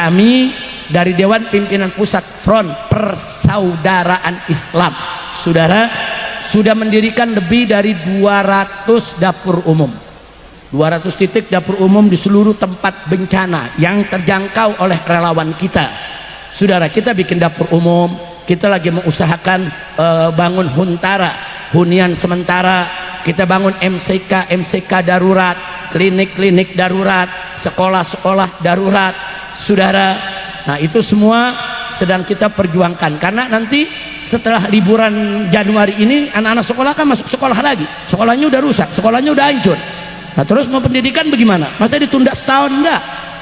kami dari Dewan Pimpinan Pusat Front Persaudaraan Islam, saudara, sudah mendirikan lebih dari 200 dapur umum, 200 titik dapur umum di seluruh tempat bencana yang terjangkau oleh relawan kita. Saudara, kita bikin dapur umum, kita lagi mengusahakan bangun huntara, hunian sementara, kita bangun MCK darurat, klinik darurat, sekolah darurat, saudara. Nah, itu semua sedang kita perjuangkan, karena nanti setelah liburan Januari ini anak-anak sekolah kan masuk sekolah lagi, sekolahnya udah rusak, sekolahnya udah hancur. Nah, terus mau pendidikan bagaimana? Masa ditunda setahun? Enggak,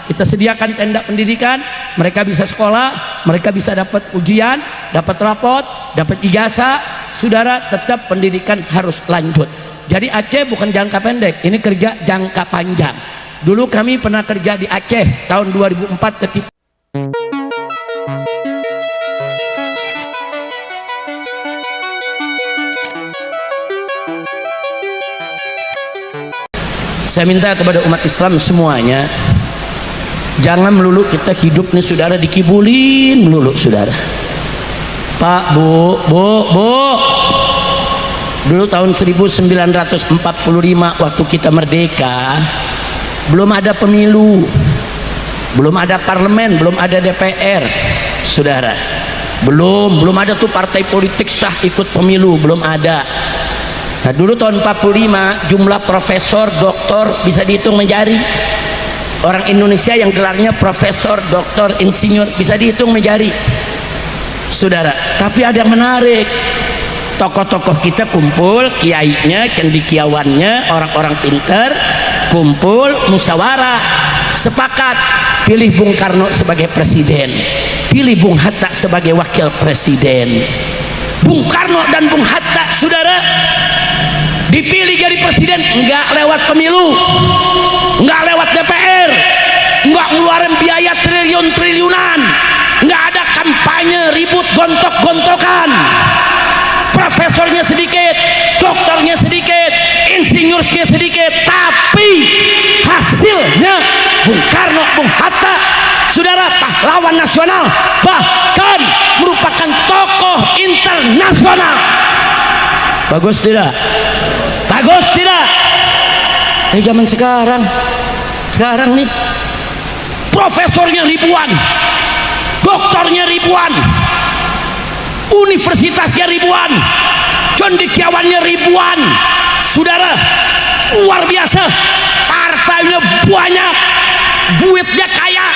kita sediakan tenda pendidikan, mereka bisa sekolah, mereka bisa dapat ujian, dapat rapot, dapat ijazah. Saudara, tetap pendidikan harus lanjut. Jadi Aceh bukan jangka pendek, ini kerja jangka panjang. Dulu kami pernah kerja di Aceh tahun 2004 ketika saya minta kepada umat Islam semuanya, jangan melulu kita hidup nih saudara dikibulin melulu saudara. Pak, bu, dulu tahun 1945 waktu kita merdeka, belum ada pemilu, belum ada parlemen, belum ada DPR, saudara. Belum ada tuh partai politik sah ikut pemilu, belum ada. Nah, dulu tahun 45 jumlah profesor, doktor bisa dihitung menjari. Orang Indonesia yang gelarnya profesor, doktor, insinyur bisa dihitung menjari, saudara. Tapi ada yang menarik, tokoh-tokoh kita kumpul, kiainya, cendekiawannya, orang-orang pinter kumpul, musyawarah, sepakat pilih Bung Karno sebagai presiden, pilih Bung Hatta sebagai wakil presiden. Bung Karno dan Bung Hatta, saudara, dipilih jadi presiden enggak lewat pemilu, enggak lewat DPR, enggak ngeluarin biaya triliunan, enggak ada kampanye ribut gontok-gontokan. Profesornya sedikit, doktornya sedikit, insinyurnya sedikit, tapi hasilnya Bung Karno, Bung Hatta, saudara, pahlawan nasional, bahkan merupakan tokoh internasional. Bagus tidak? Bagus tidak? Zaman sekarang nih profesornya ribuan, doktornya ribuan, universitasnya ribuan, cendekiawannya ribuan, saudara, luar biasa, partainya banyak, duitnya kaya,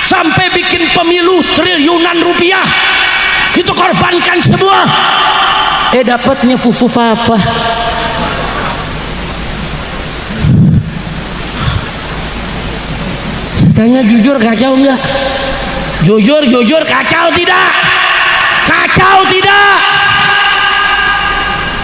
sampai bikin pemilu triliunan rupiah, kita korbankan semua. Dapatnya fufu fafa. Saya tanya jujur, kacau enggak? Jujur kacau tidak? Kacau tidak?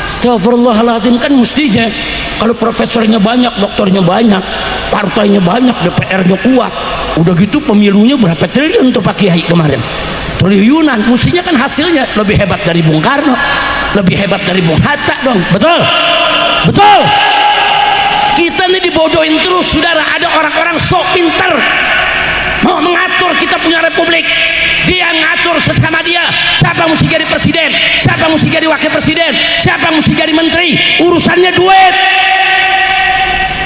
Astagfirullahaladzim, kan mestinya kalau profesornya banyak, doktornya banyak, partainya banyak, DPR-nya kuat, udah gitu pemilunya berapa triliun tuh Pak Kiai kemarin? Triliunan. Mestinya kan hasilnya lebih hebat dari Bung Karno, lebih hebat dari Bung Hatta dong. Betul? Betul? Kita nih dibodohin terus, saudara. Ada orang-orang sok pinter mau mengatur kita punya republik, dia ngatur sesama dia, siapa mesti jadi presiden, siapa mesti jadi wakil presiden, siapa mesti jadi menteri. Urusannya duit,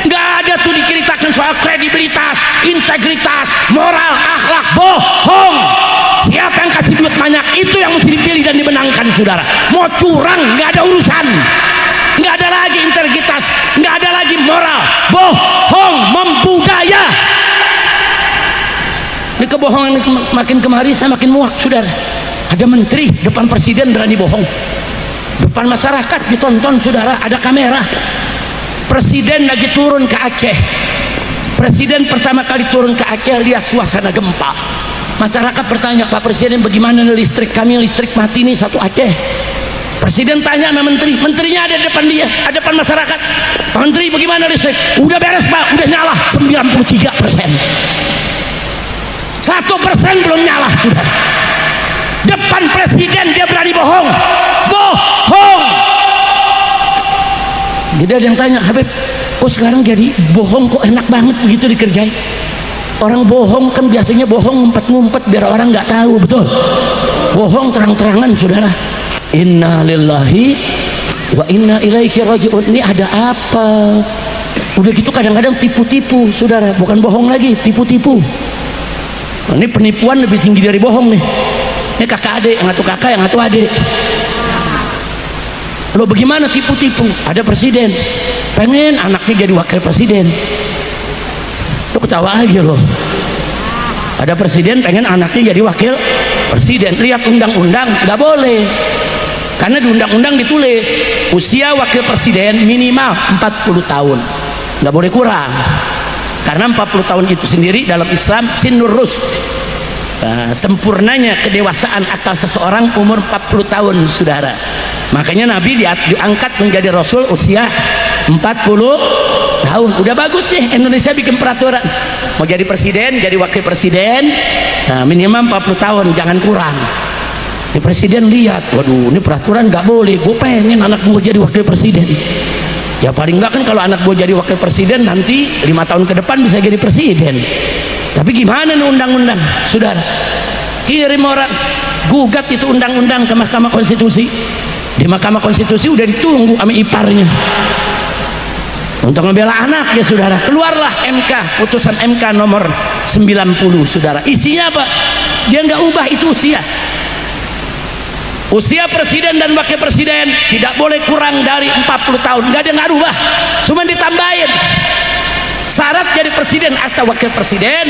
nggak ada tuh diceritakan soal kredibilitas, integritas, moral, akhlak. Bohong. Siapa yang kasih duit banyak, itu yang mesti dipilih dan dimenangkan, saudara. Mau curang nggak ada urusan, nggak ada lagi integritas, nggak ada lagi moral. Bohong, membudaya. Ini kebohongan makin kemari saya makin muak, saudara. Ada menteri depan presiden berani bohong, depan masyarakat ditonton, saudara, ada kamera. Presiden lagi turun ke Aceh, presiden pertama kali turun ke Aceh, lihat suasana gempa. Masyarakat bertanya, Pak Presiden, bagaimana listrik kami, listrik mati nih satu Aceh. Presiden tanya sama menteri, menterinya ada di depan dia, ada depan masyarakat. Pak Menteri, bagaimana listrik? Udah beres Pak, udah nyala 93%. 1% belum nyala, sudah. Depan presiden dia berani bohong. Bohong. Jadi ada yang tanya, Habib, kok sekarang jadi bohong kok enak banget begitu dikerjain? Orang bohong kan biasanya bohong ngumpet-ngumpet biar orang nggak tahu, betul? Bohong terang-terangan, saudara. Inna lillahi wa inna ilaihi raji'un. Ini ada apa? Udah gitu kadang-kadang tipu-tipu, saudara. Bukan bohong lagi, tipu-tipu. Ini penipuan lebih tinggi dari bohong nih. Ini kakak adik, yang satu kakak, yang satu adik. Lo bagaimana tipu-tipu? Ada presiden pengen anaknya jadi wakil presiden. Lo ketawa aja lo. Ada presiden pengen anaknya jadi wakil presiden. Lihat undang-undang, nggak boleh. Karena di undang-undang ditulis usia wakil presiden minimal 40 tahun, nggak boleh kurang. Karena 40 tahun itu sendiri dalam Islam sinur rusd, sempurnanya kedewasaan akal seseorang umur 40 tahun, saudara. Makanya Nabi diangkat menjadi Rasul usia 40 tahun. Udah bagus nih Indonesia bikin peraturan, mau jadi presiden, jadi wakil presiden, nah, minimal 40 tahun, jangan kurang. Ini presiden lihat, waduh ini peraturan nggak boleh, gue pengen anak gue jadi wakil presiden. Ya paling nggak kan kalau anak gue jadi wakil presiden nanti 5 tahun ke depan bisa jadi presiden. Tapi gimana nih undang-undang, saudara? Kirim orang gugat itu undang-undang ke Mahkamah Konstitusi. Di Mahkamah Konstitusi udah ditunggu sama iparnya untuk membela anak, ya saudara. Keluarlah MK, putusan MK nomor 90, saudara. Isinya apa? Dia nggak ubah itu usia presiden dan wakil presiden tidak boleh kurang dari 40 tahun. Nggak ada, nggak ubah, cuma ditambahin syarat jadi presiden atau wakil presiden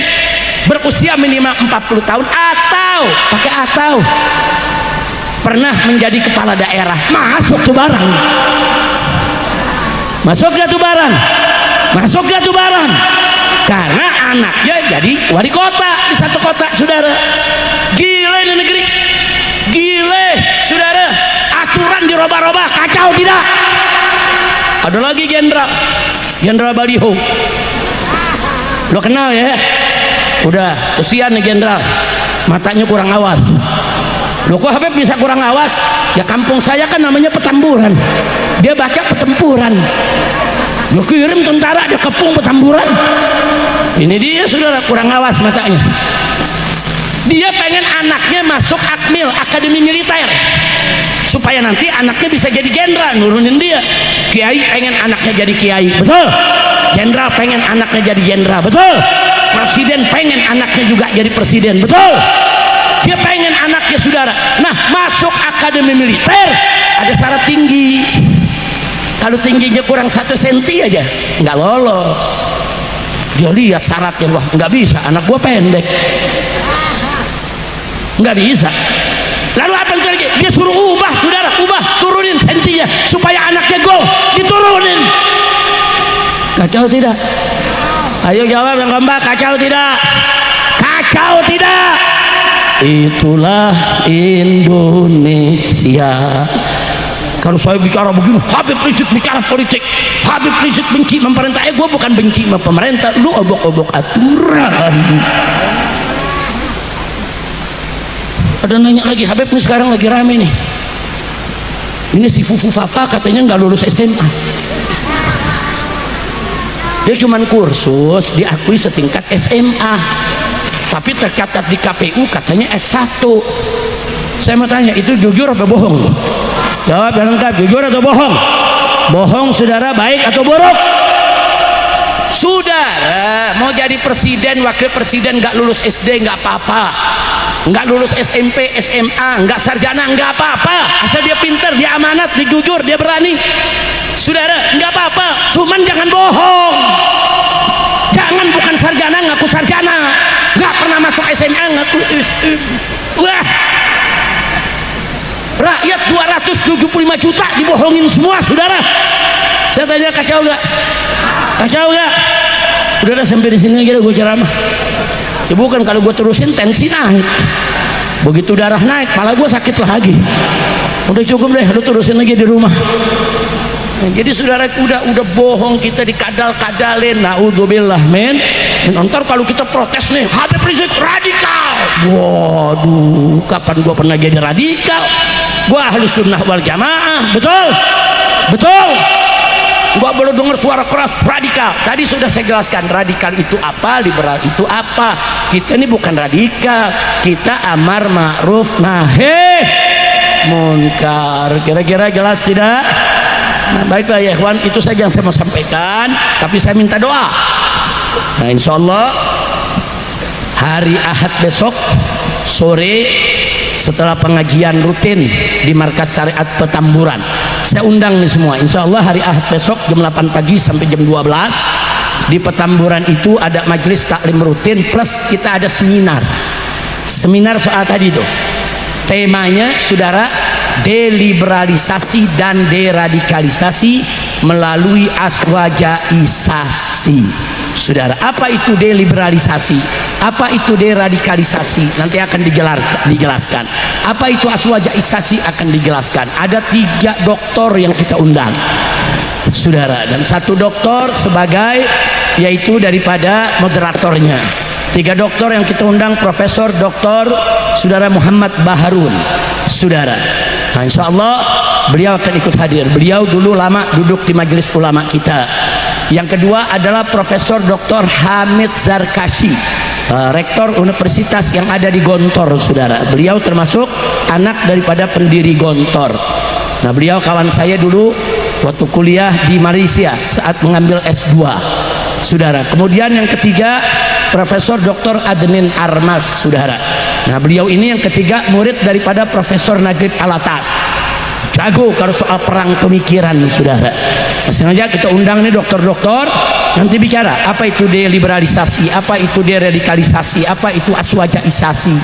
berusia minimal 40 tahun atau pakai atau pernah menjadi kepala daerah. Masuk tuh barang, masuk gak tuh barang, masuk gak tuh barang. Karena anaknya jadi wali kota di satu kota, saudara. Gile di negeri, gile, saudara. Aturan dirubah-rubah, kacau tidak? Ada lagi jenderal Baliho, lo kenal ya? Udah kesian nih jenderal, matanya kurang awas. Loh kok Habib bisa kurang awas? Ya kampung saya kan namanya Petamburan, dia baca Petempuran. Lo kirim tentara dia kepung Petamburan. Ini dia, saudara, kurang awas matanya. Dia pengen anaknya masuk Akmil, Akademi Militer, supaya nanti anaknya bisa jadi jenderal, nurunin dia. Kiai pengen anaknya jadi kiai, betul? Jenderal pengen anaknya jadi jenderal, betul? Presiden pengen anaknya juga jadi presiden, betul? Dia pengen anaknya, saudara. Nah, masuk Akademi Militer ada syarat tinggi. Kalau tingginya kurang 1 senti aja nggak lolos. Dia lihat syaratnya, wah nggak bisa, anak gua pendek, nggak bisa. Lalu apa yang terjadi? Dia suruh ubah, saudara, ubah, turunin sentinya supaya anaknya gol, diturunin. Kacau tidak? Ayo jawab yang keempat, kacau tidak? Kacau tidak? Itulah Indonesia. Kalau saya bicara begini, Habib Rizik bicara politik, Habib Rizik benci pemerintah. Gue bukan benci sama pemerintah, lu obok-obok aturan. Ada nanya lagi, Habib ini sekarang lagi rame nih, ini si Fufu Fafa katanya nggak lulus SMA. Dia cuman kursus, diakui setingkat SMA, tapi tercatat di KPU katanya S1. Saya mau tanya, itu jujur atau bohong? Jawab yang lengkap, jujur atau bohong? Bohong, saudara, baik atau buruk? Saudara mau jadi presiden, wakil presiden nggak lulus SD nggak apa-apa, nggak lulus SMP, SMA, nggak sarjana nggak apa-apa, asal dia pinter, dia amanat, dia jujur, dia berani. Saudara, nggak apa-apa, cuman jangan bohong. Jangan bukan sarjana ngaku sarjana, nggak pernah masuk SMA ngaku. Wah, rakyat 275 juta dibohongin semua, saudara. Saya tanya, kacau nggak? Kacau nggak? Udah sampai di sini aja gue ceramah. Ya bukan, kalau gue terusin tensi naik. Begitu darah naik, malah gue sakit lagi. Udah cukup deh, lu terusin lagi di rumah. Nah, jadi saudara, udah bohong kita dikadal-kadalin. Naudzubillah men. Ntar kalau kita protes nih, Habib Rizik radikal. Waduh, kapan gua pernah jadi radikal? Gua ahli sunnah wal jamaah, betul? Betul? nggak boleh dengar suara keras, radikal. Tadi sudah saya jelaskan radikal itu apa, liberal itu apa. Kita ini bukan radikal, kita amar ma'ruf nahi munkar. Kira-kira jelas tidak? Nah, baiklah ya ikhwan, itu saja yang saya mau sampaikan, tapi saya minta doa. Nah, insya Allah hari Ahad besok sore setelah pengajian rutin di Markas Syariat Petamburan, saya undang nih semua. Insya Allah hari Ahad besok jam 8 pagi sampai jam 12 di Petamburan itu ada majelis taklim rutin plus kita ada seminar soal tadi tuh. Temanya saudara, deliberalisasi dan deradikalisasi melalui aswajaisasi. Saudara, apa itu deliberalisasi? Apa itu deradikalisasi? Nanti akan dijelaskan. Apa itu aswajaisasi akan dijelaskan. Ada 3 doktor yang kita undang, saudara, dan 1 doktor sebagai yaitu daripada moderatornya. 3 doktor yang kita undang, Profesor Doktor Saudara Muhammad Baharun, saudara. Nah, insya Allah beliau akan ikut hadir. Beliau dulu lama duduk di majelis ulama kita. Yang kedua adalah Profesor Dr. Hamid Zarkashi, rektor universitas yang ada di Gontor, saudara. Beliau termasuk anak daripada pendiri Gontor. Nah, beliau kawan saya dulu waktu kuliah di Malaysia saat mengambil S2, saudara. Kemudian yang ketiga Profesor Dr. Adnin Armas, saudara. Nah, beliau ini yang ketiga murid daripada Profesor Najib Alatas. Jago kalau soal perang pemikiran, saudara. Nah, sengaja kita undang nih dokter-dokter nanti bicara apa itu deliberalisasi, apa itu deradikalisasi, apa itu aswajaisasi.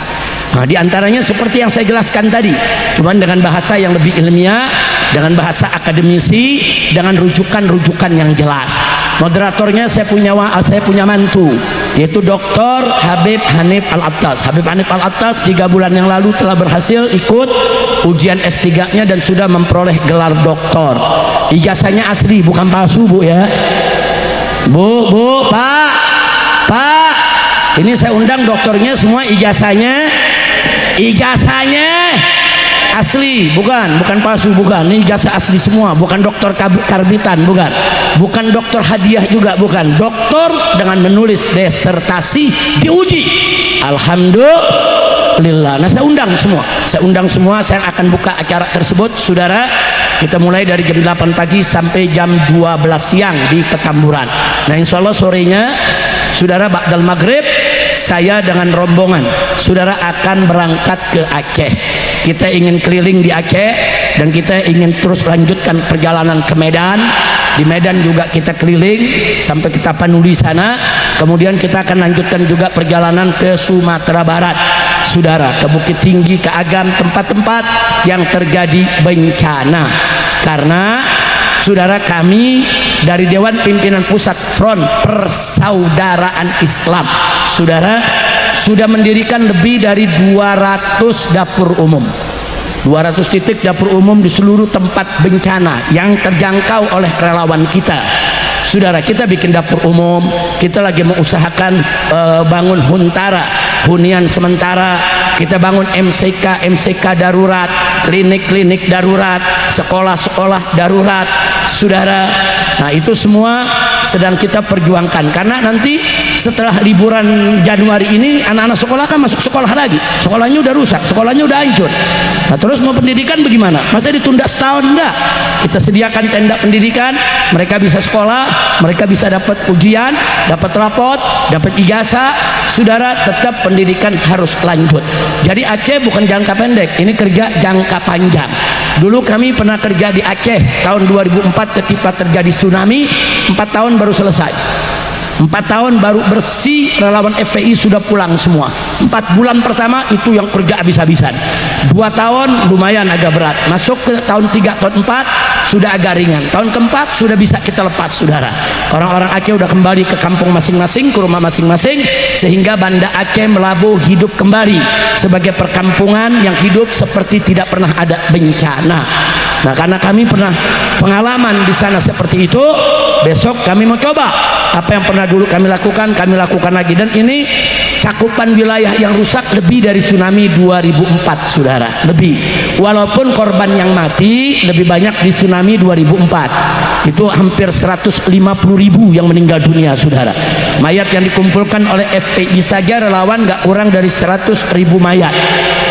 Nah, diantaranya seperti yang saya jelaskan tadi, cuman dengan bahasa yang lebih ilmiah, dengan bahasa akademisi, dengan rujukan-rujukan yang jelas. Moderatornya saya punya mantu, yaitu Dr. Habib Hanif Al-Attas. Habib Hanif Al-Attas 3 bulan yang lalu telah berhasil ikut ujian S3-nya dan sudah memperoleh gelar doktor. Ijazahnya asli, bukan palsu, Bu ya. Bu, Pak. Ini saya undang doktornya semua ijazahnya asli, bukan palsu, bukan. Ini ijazah asli semua, bukan dokter karbitan, bukan dokter hadiah juga, bukan. Doktor dengan menulis disertasi diuji. Alhamdulillah. Nah, saya undang semua, saya akan buka acara tersebut, saudara. Kita mulai dari jam 8 pagi sampai jam 12 siang di Petamburan. Nah, insya Allah sorenya, saudara, ba'dal maghrib saya dengan rombongan saudara akan berangkat ke Aceh. Kita ingin keliling di Aceh dan kita ingin terus lanjutkan perjalanan ke Medan. Di Medan juga kita keliling sampai ke Tapanuli sana. Kemudian kita akan lanjutkan juga perjalanan ke Sumatera Barat, saudara, ke Bukit Tinggi, ke Agam, tempat-tempat yang terjadi bencana. Karena saudara, kami dari Dewan Pimpinan Pusat Front Persaudaraan Islam, saudara, sudah mendirikan lebih dari 200 dapur umum, 200 titik dapur umum di seluruh tempat bencana yang terjangkau oleh relawan kita. Saudara, kita bikin dapur umum, kita lagi mengusahakan bangun hunian sementara, kita bangun MCK darurat, klinik darurat, sekolah darurat, saudara. Nah, itu semua sedang kita perjuangkan, karena nanti setelah liburan Januari ini anak-anak sekolah kan masuk sekolah lagi, sekolahnya udah rusak, sekolahnya udah hancur. Nah, terus mau pendidikan bagaimana? Masa ditunda setahun? Enggak. Kita sediakan tenda pendidikan, mereka bisa sekolah, mereka bisa dapat ujian, dapat rapot, dapat ijazah. Saudara, tetap pendidikan harus lanjut. Jadi Aceh bukan jangka pendek, ini kerja jangka panjang. Dulu kami pernah kerja di Aceh tahun 2004 ketika terjadi tsunami, 4 tahun baru selesai. 4 tahun baru bersih, relawan FPI sudah pulang semua. 4 bulan pertama itu yang kerja habis-habisan. 2 tahun lumayan agak berat. Masuk ke tahun 3, tahun 4 sudah agak ringan. Tahun keempat sudah bisa kita lepas, saudara. Orang-orang Aceh sudah kembali ke kampung masing-masing, ke rumah masing-masing, sehingga Banda Aceh Melabu hidup kembali sebagai perkampungan yang hidup seperti tidak pernah ada bencana. Nah, karena kami pernah pengalaman di sana seperti itu, besok kami mau coba apa yang pernah dulu kami lakukan lagi. Dan ini cakupan wilayah yang rusak lebih dari tsunami 2004, saudara, lebih. Walaupun korban yang mati lebih banyak di tsunami 2004, itu hampir 150.000 yang meninggal dunia, saudara. Mayat yang dikumpulkan oleh FPI saja relawan gak kurang dari 100.000 mayat.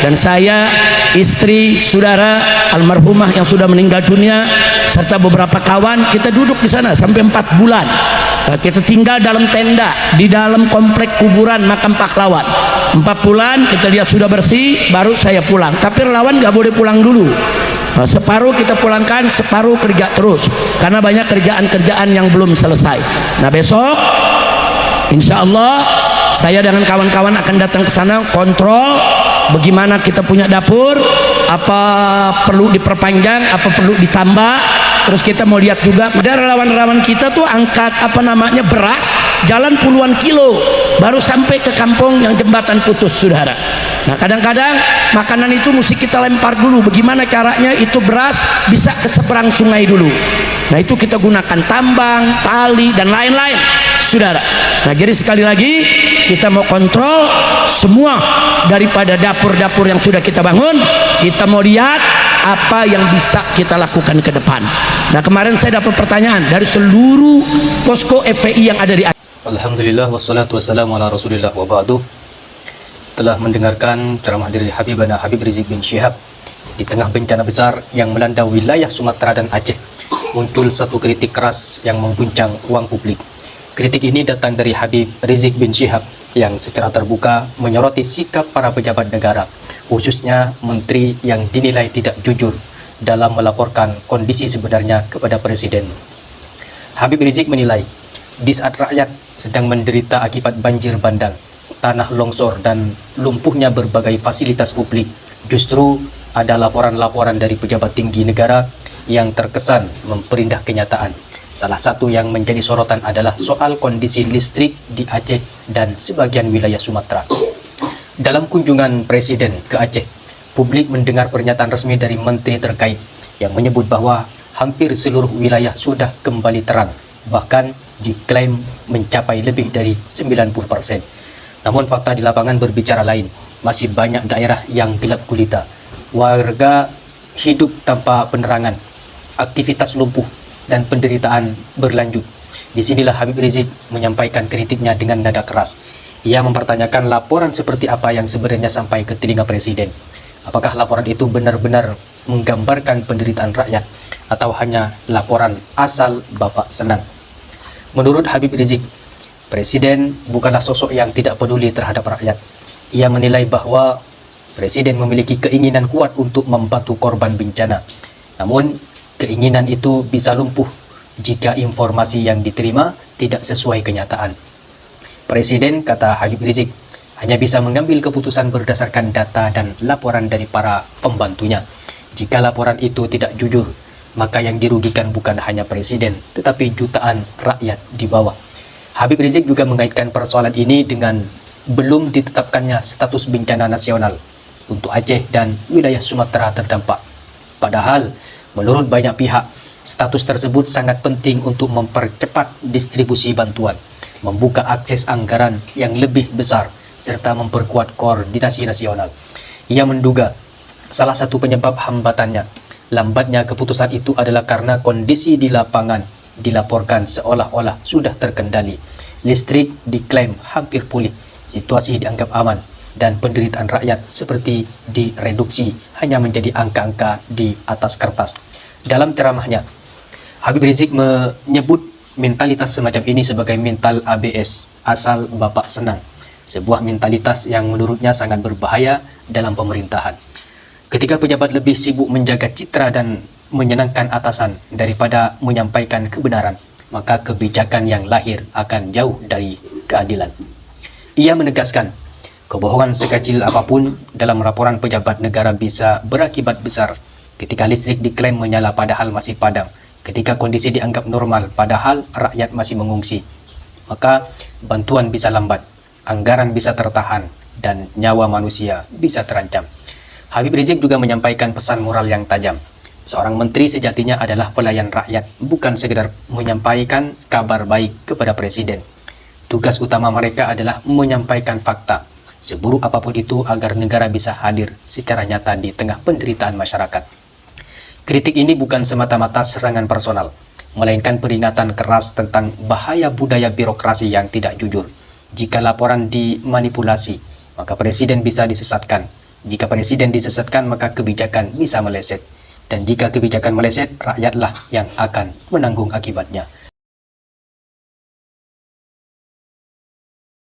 Dan saya, istri, saudara almarhumah yang sudah meninggal dunia, serta beberapa kawan, kita duduk di sana sampai 4 bulan. Kita tinggal dalam tenda di dalam komplek kuburan makam pahlawan. 4 bulan kita lihat sudah bersih, baru saya pulang. Tapi relawan nggak boleh pulang dulu. Separuh kita pulangkan, separuh kerja terus karena banyak kerjaan-kerjaan yang belum selesai. Nah, besok insya Allah saya dengan kawan-kawan akan datang ke sana, kontrol bagaimana kita punya dapur, apa perlu diperpanjang, apa perlu ditambah. Terus kita mau lihat juga, ada relawan-relawan kita tuh angkat beras, jalan puluhan kilo baru sampai ke kampung yang jembatan putus, saudara. Nah, kadang-kadang makanan itu mesti kita lempar dulu. Bagaimana caranya itu beras bisa ke seberang sungai dulu. Nah, itu kita gunakan tambang, tali dan lain-lain, saudara. Nah, jadi sekali lagi kita mau kontrol semua daripada dapur-dapur yang sudah kita bangun. Kita mau lihat apa yang bisa kita lakukan ke depan. Nah, kemarin saya dapat pertanyaan dari seluruh posko FPI yang ada di Aceh. Alhamdulillah wassalatu wassalamu ala Rasulillah wa ba'du. Setelah mendengarkan ceramah dari Habibana Habib Rizik bin Syihab, di tengah bencana besar yang melanda wilayah Sumatera dan Aceh, muncul satu kritik keras yang mengguncang ruang publik. Kritik ini datang dari Habib Rizik bin Syihab yang secara terbuka menyoroti sikap para pejabat negara, khususnya menteri yang dinilai tidak jujur dalam melaporkan kondisi sebenarnya kepada Presiden. Habib Rizik menilai, di saat rakyat sedang menderita akibat banjir bandang, tanah longsor dan lumpuhnya berbagai fasilitas publik, justru ada laporan-laporan dari pejabat tinggi negara yang terkesan memperindah kenyataan. Salah satu yang menjadi sorotan adalah soal kondisi listrik di Aceh dan sebagian wilayah Sumatera. Dalam kunjungan Presiden ke Aceh, publik mendengar pernyataan resmi dari menteri terkait yang menyebut bahwa hampir seluruh wilayah sudah kembali terang, bahkan diklaim mencapai lebih dari 90%. Namun fakta di lapangan berbicara lain, masih banyak daerah yang gelap gulita. Warga hidup tanpa penerangan, aktivitas lumpuh, dan penderitaan berlanjut. Disinilah Habib Rizik menyampaikan kritiknya dengan nada keras. Ia mempertanyakan laporan seperti apa yang sebenarnya sampai ke telinga Presiden. Apakah laporan itu benar-benar menggambarkan penderitaan rakyat atau hanya laporan asal Bapak senang? Menurut Habib Rizik, Presiden bukanlah sosok yang tidak peduli terhadap rakyat. Ia menilai bahwa Presiden memiliki keinginan kuat untuk membantu korban bencana. Namun, keinginan itu bisa lumpuh jika informasi yang diterima tidak sesuai kenyataan. Presiden, kata Habib Rizik, hanya bisa mengambil keputusan berdasarkan data dan laporan dari para pembantunya. Jika laporan itu tidak jujur, maka yang dirugikan bukan hanya Presiden, tetapi jutaan rakyat di bawah. Habib Rizik juga mengaitkan persoalan ini dengan belum ditetapkannya status bencana nasional untuk Aceh dan wilayah Sumatera terdampak. Padahal, menurut banyak pihak, status tersebut sangat penting untuk mempercepat distribusi bantuan, membuka akses anggaran yang lebih besar, serta memperkuat koordinasi nasional. Ia menduga salah satu penyebab hambatannya, lambatnya keputusan itu adalah karena kondisi di lapangan dilaporkan seolah-olah sudah terkendali. Listrik diklaim hampir pulih, situasi dianggap aman, dan penderitaan rakyat seperti direduksi hanya menjadi angka-angka di atas kertas. Dalam ceramahnya, Habib Rizik menyebut mentalitas semacam ini sebagai mental ABS, asal Bapak senang. Sebuah mentalitas yang menurutnya sangat berbahaya dalam pemerintahan. Ketika pejabat lebih sibuk menjaga citra dan menyenangkan atasan daripada menyampaikan kebenaran, maka kebijakan yang lahir akan jauh dari keadilan. Ia menegaskan, kebohongan sekecil apapun dalam laporan pejabat negara bisa berakibat besar. Ketika listrik diklaim menyala padahal masih padam, ketika kondisi dianggap normal padahal rakyat masih mengungsi, maka bantuan bisa lambat, anggaran bisa tertahan, dan nyawa manusia bisa terancam. Habib Rizik juga menyampaikan pesan moral yang tajam. Seorang menteri sejatinya adalah pelayan rakyat, bukan sekedar menyampaikan kabar baik kepada Presiden. Tugas utama mereka adalah menyampaikan fakta, seburuk apapun itu agar negara bisa hadir secara nyata di tengah penderitaan masyarakat. Kritik ini bukan semata-mata serangan personal, melainkan peringatan keras tentang bahaya budaya birokrasi yang tidak jujur. Jika laporan dimanipulasi, maka presiden bisa disesatkan. Jika presiden disesatkan, maka kebijakan bisa meleset. Dan jika kebijakan meleset, rakyatlah yang akan menanggung akibatnya.